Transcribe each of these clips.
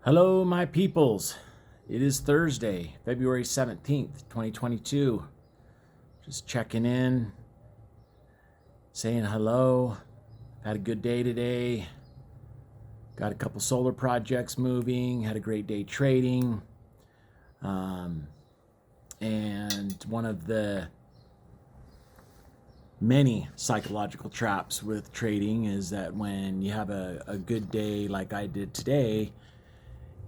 Hello, my peoples. It is Thursday, February 17th, 2022. Just checking in, saying hello. Had a good day today. Got a couple solar projects moving. Had a great day trading. And one of the many psychological traps with trading is that when you have a good day like I did today,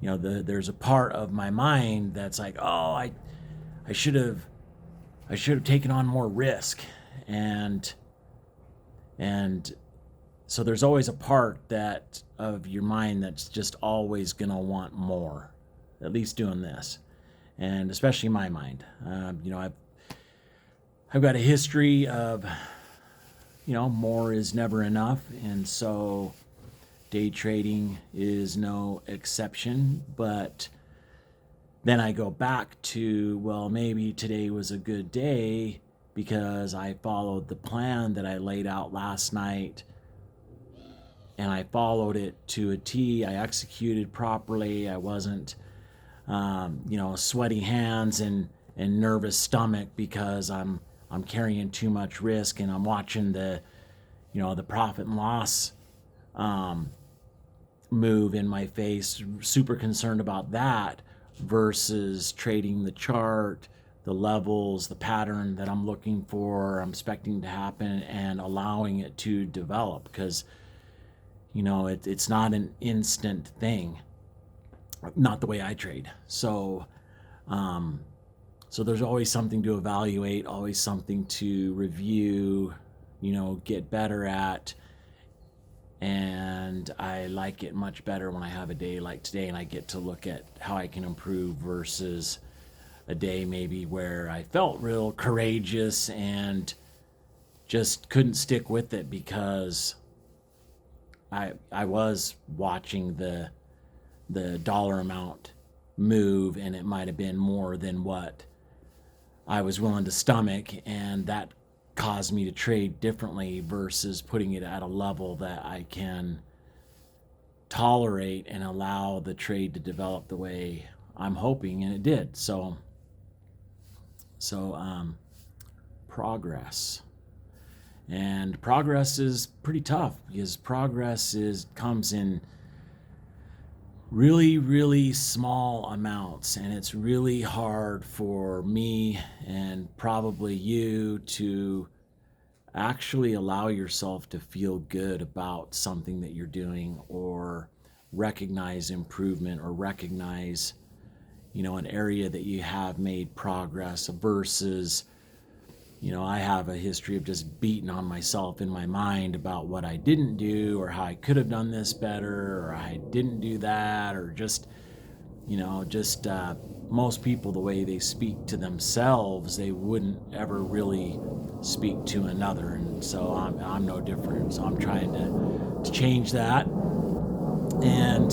there's a part of my mind that's like, oh, I should have taken on more risk, and so there's always a part that of your mind that's just always gonna want more, at least doing this, and especially my mind. I've got a history of more is never enough, and so day trading is no exception. But then I go back to, well, maybe today was a good day because I followed the plan that I laid out last night, and I followed it to a T. I executed properly. I wasn't sweaty hands and nervous stomach because I'm carrying too much risk, and I'm watching the profit and loss move in my face, super concerned about that, versus trading the chart, the levels, the pattern that I'm looking for, I'm expecting to happen, and allowing it to develop, because it's not an instant thing, not the way I trade. So there's always something to evaluate, always something to review, get better at. And I like it much better when I have a day like today and I get to look at how I can improve versus a day maybe where I felt real courageous and just couldn't stick with it because I was watching the dollar amount move, and it might have been more than what I was willing to stomach, and that caused me to trade differently versus putting it at a level that I can tolerate and allow the trade to develop the way I'm hoping, and it did. So progress. And progress is pretty tough because progress comes in really, really small amounts, and it's really hard for me and probably you to actually allow yourself to feel good about something that you're doing, or recognize improvement, or recognize an area that you have made progress versus I have a history of just beating on myself in my mind about what I didn't do, or how I could have done this better, or I didn't do that, or just most people, the way they speak to themselves, they wouldn't ever really speak to another. And so I'm no different. So I'm trying to change that. And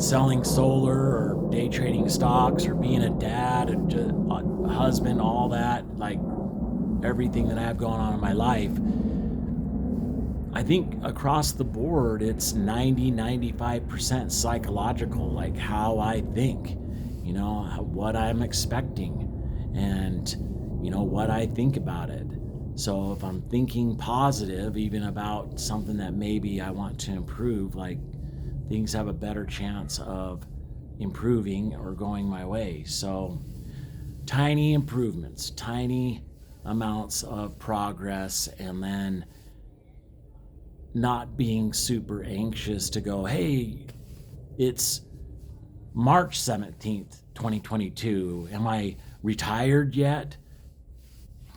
selling solar, or day trading stocks, or being a dad, a husband, all that, like everything that I have going on in my life, I think across the board it's 95% psychological, like how I think, what I'm expecting, and what I think about it. So if I'm thinking positive even about something that maybe I want to improve, like, things have a better chance of improving or going my way. So tiny improvements, tiny amounts of progress, and then not being super anxious to go, hey, it's March 17th, 2022. Am I retired yet?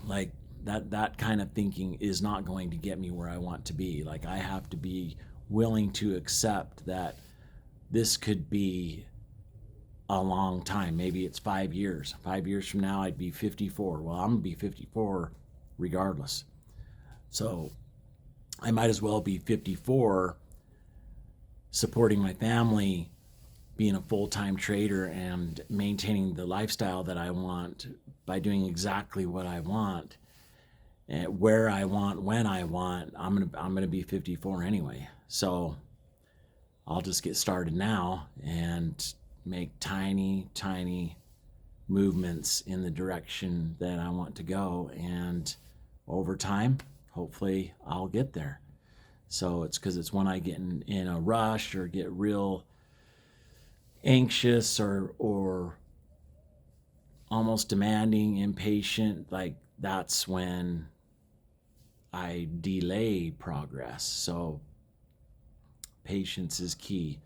Like that kind of thinking is not going to get me where I want to be. Like, I have to be willing to accept that this could be a long time. Maybe it's 5 years. 5 years from now, I'd be 54. Well, I'm gonna be 54 regardless. So I might as well be 54 supporting my family, being a full-time trader, and maintaining the lifestyle that I want by doing exactly what I want, and where I want, when I want. I'm gonna be 54 anyway. So I'll just get started now and make tiny, tiny movements in the direction that I want to go. And over time, hopefully I'll get there. So it's because it's when I get in a rush or get real anxious or almost demanding, impatient, like that's when I delay progress. So patience is key.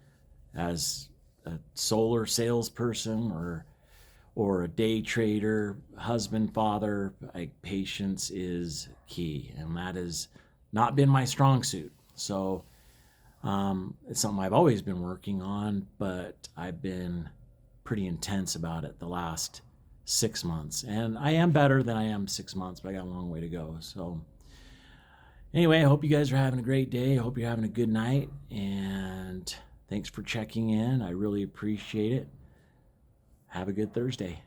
As a solar salesperson or a day trader, husband, father, like patience is key, and that has not been my strong suit. So it's something I've always been working on, but I've been pretty intense about it the last 6 months, and I am better than I am 6 months, but I got a long way to go. So anyway, I hope you guys are having a great day. I hope you're having a good night, and thanks for checking in. I really appreciate it. Have a good Thursday.